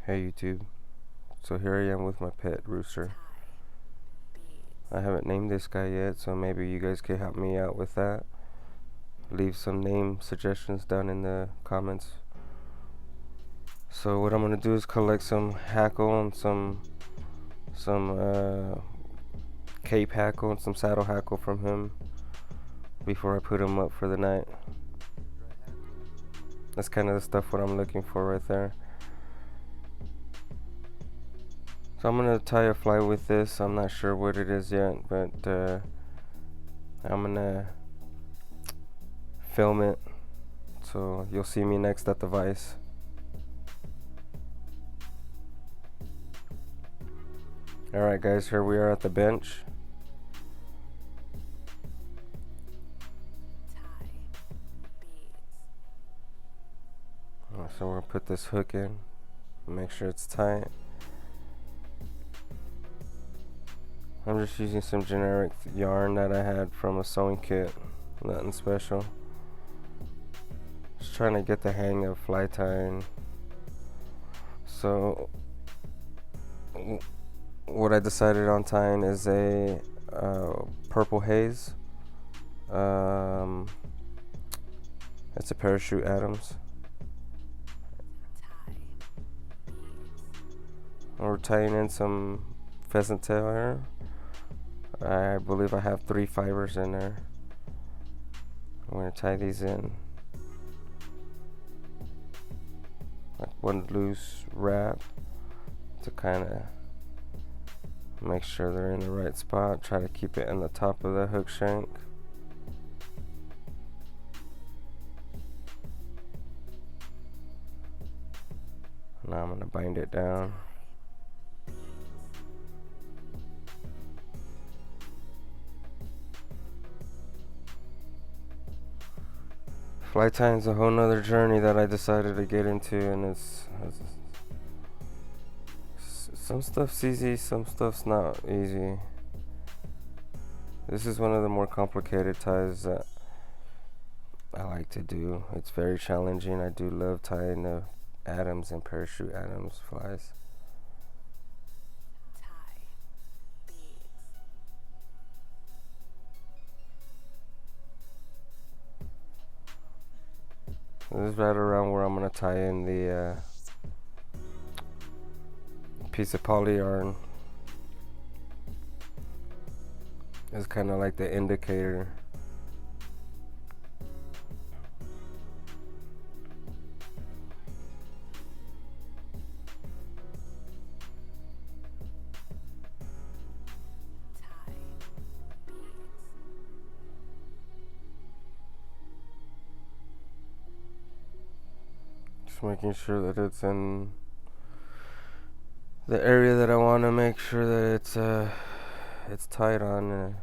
Hey YouTube, so here I am with my pet rooster. I haven't named this guy yet, so maybe you guys could help me out with that. Leave some name suggestions down in the comments. So what I'm gonna do is collect some hackle and some cape hackle and some saddle hackle from him before I put him up for the night. That's kind of the stuff what I'm looking for right there. So I'm gonna tie a fly with this. I'm not sure what it is yet, but I'm gonna film it, so you'll see me next at the vise. Alright guys, here we are at the bench. So we're gonna put this hook in, make sure it's tight. I'm just using some generic yarn that I had from a sewing kit, nothing special. Just trying to get the hang of fly tying. So what I decided on tying is a purple haze. It's a parachute Adams. We're tying in some pheasant tail here. I believe I have 3 fibers in there. I'm going to tie these in like one loose wrap to kind of make sure they're in the right spot. Try to keep it in the top of the hook shank. Now I'm going to bind it down. Fly tying is a whole nother journey that I decided to get into, and it's some stuff's easy, some stuff's not easy. This is one of the more complicated ties that I like to do. It's very challenging. I do love tying the Adams and parachute Adams flies. This is right around where I'm going to tie in the piece of poly yarn. It's kind of like the indicator. Just making sure that it's in the area that I want to make sure that it's tight on.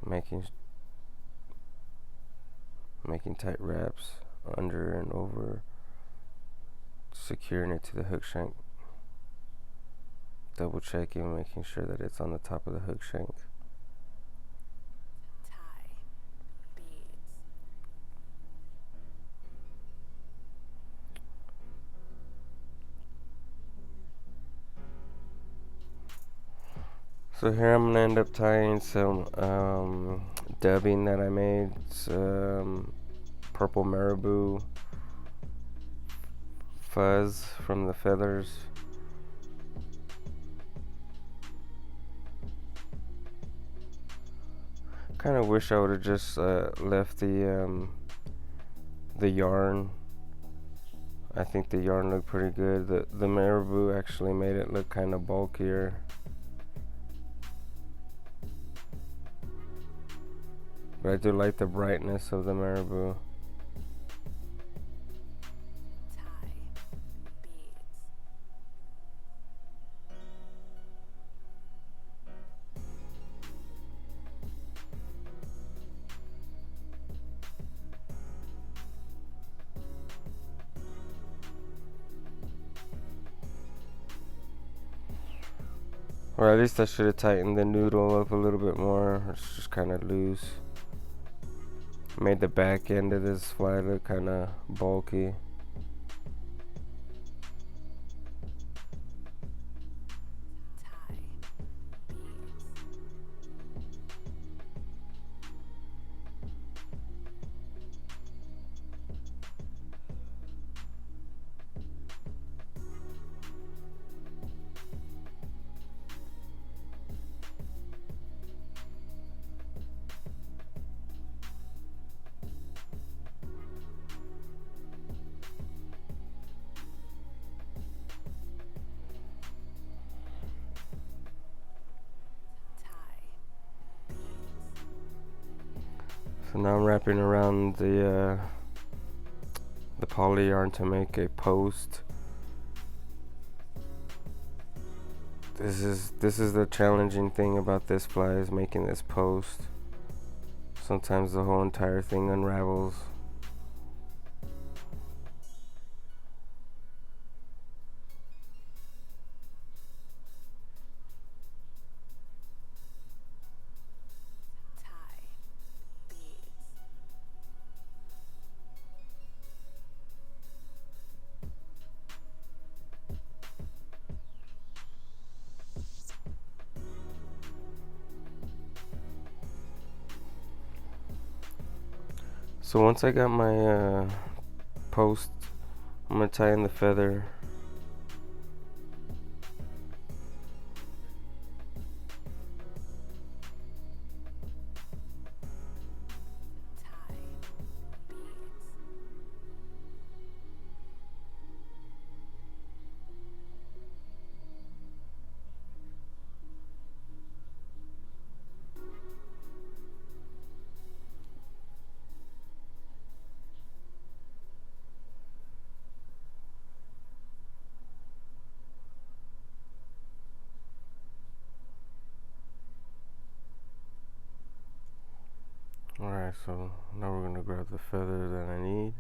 Making tight wraps under and over, securing it to the hook shank, double checking, making sure that it's on the top of the hook shank. So here I'm gonna end up tying some dubbing that I made, some purple marabou fuzz from the feathers. Kind of wish I would have just left the yarn. I think the yarn looked pretty good. The marabou actually made it look kind of bulkier. But I do like the brightness of the marabou. Or at least I should have tightened the noodle up a little bit more. It's just kind of loose. Made the back end of this fly look kind of bulky. So now I'm wrapping around the poly yarn to make a post. This is the challenging thing about this fly, is making this post. Sometimes the whole entire thing unravels. So once I got my post, I'm gonna tie in the feather. Alright, so now we're gonna grab the feather that I need.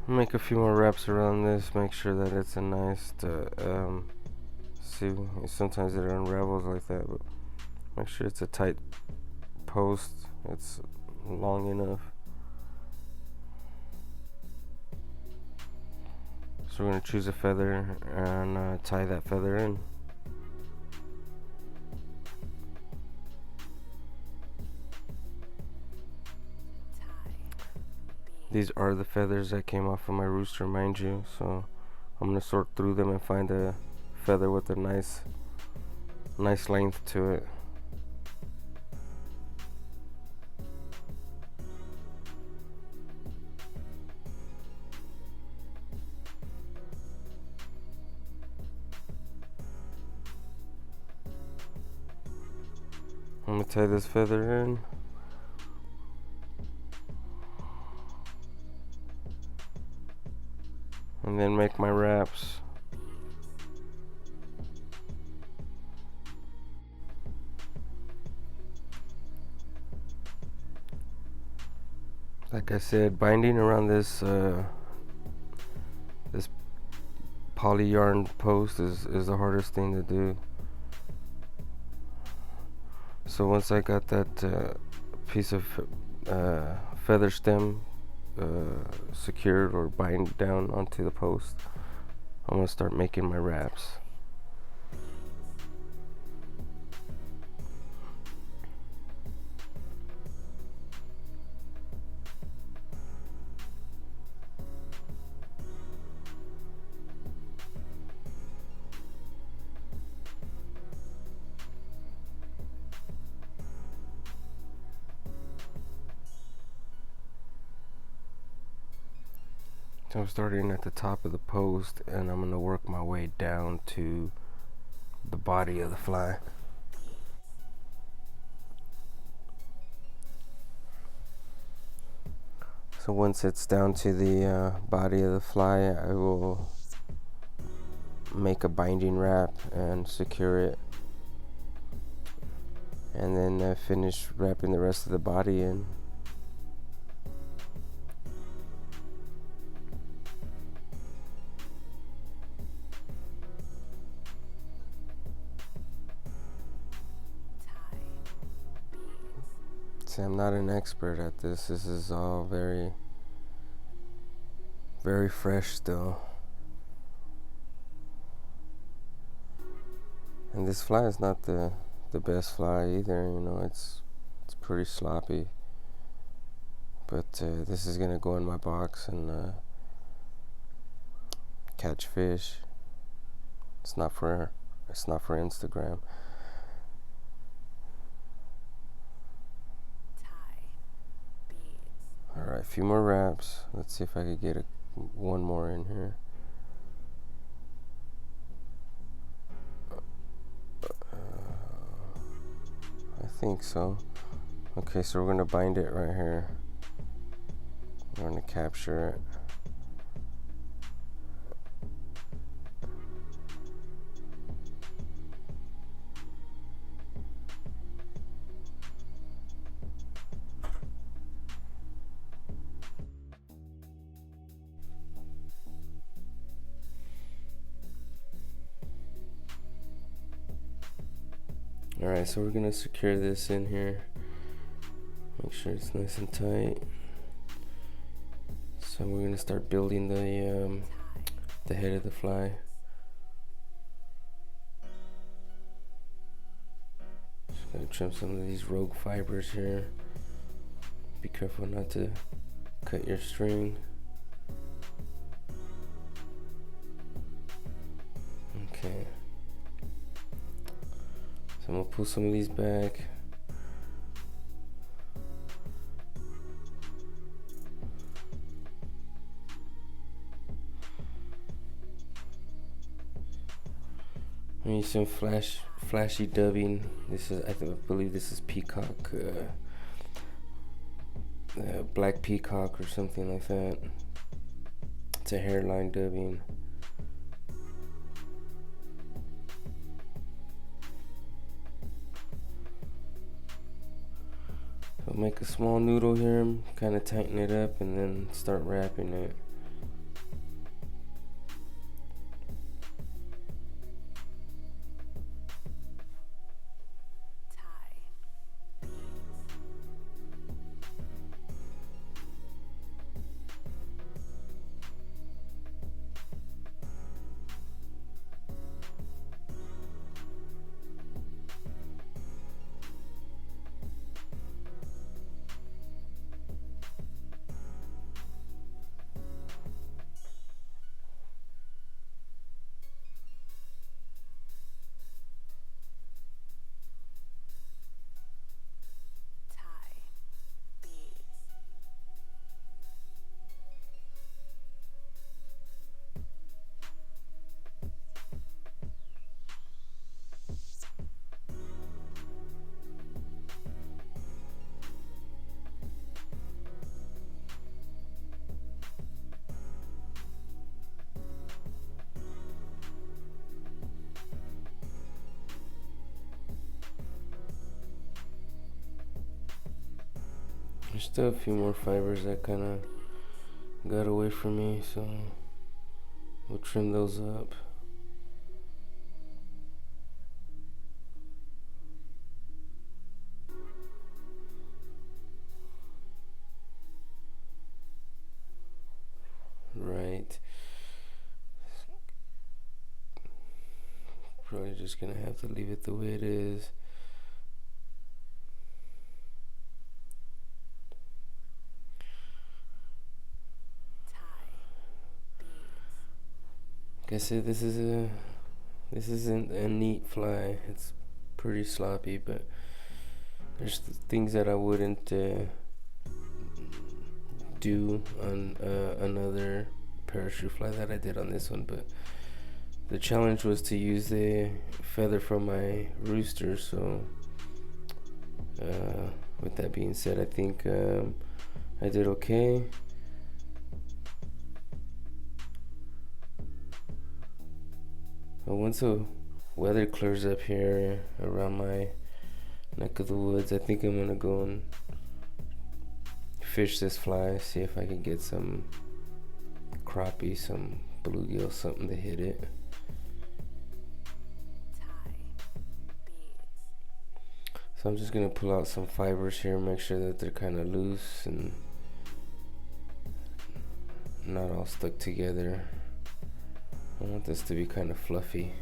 Make a few more wraps around this, make sure that it's a nice, see, sometimes it unravels like that, but make sure it's a tight post, it's long enough. So we're going to choose a feather and tie that feather in. These are the feathers that came off of my rooster, mind you, so I'm going to sort through them and find a feather with a nice length to it. I'm going to tie this feather in. And then make my wraps. Like I said, binding around this this poly yarn post is the hardest thing to do. So once I got that piece of feather stem secured or bind down onto the post, I'm gonna start making my wraps. So I'm starting at the top of the post and I'm gonna work my way down to the body of the fly. So once it's down to the body of the fly, I will make a binding wrap and secure it, and then finish wrapping the rest of the body in. See, I'm not an expert at this. This is all very fresh still. And this fly is not the best fly either, you know, it's pretty sloppy. But this is gonna go in my box and catch fish. It's not for Instagram. Alright, a few more wraps. Let's see if I could get one more in here. I think so. Okay, so we're gonna bind it right here. We're gonna capture it. Alright, so we're gonna secure this in here. Make sure it's nice and tight. So we're gonna start building the head of the fly. Just gonna trim some of these rogue fibers here. Be careful not to cut your string. Okay. So I'm gonna pull some of these back. I use some flashy dubbing. This is, I believe this is peacock, black peacock or something like that. It's a hairline dubbing. So make a small noodle here, kind of tighten it up, and then start wrapping it. There's still a few more fibers that kind of got away from me, so we'll trim those up. Right. Probably just gonna have to leave it the way it is. Like I said, this isn't a neat fly. It's pretty sloppy, but there's things that I wouldn't do on another parachute fly that I did on this one. But the challenge was to use the feather from my rooster. So with that being said, I think I did okay. Once the weather clears up here around my neck of the woods, I think I'm gonna go and fish this fly, see if I can get some crappie, some bluegill, something to hit it. So I'm just gonna pull out some fibers here, make sure that they're kind of loose and not all stuck together. I want this to be kind of fluffy.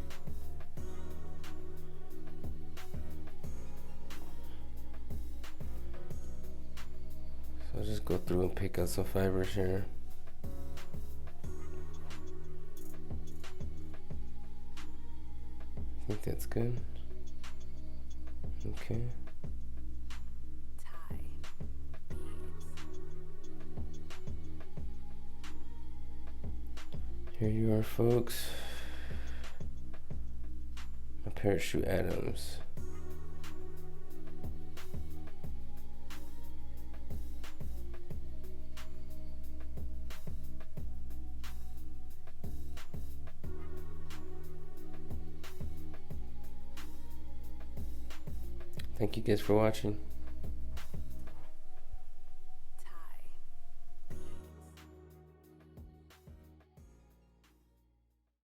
So I'll just go through and pick out some fibers here. I think that's good. Okay. Here you are, folks. My parachute atoms. Thank you guys for watching.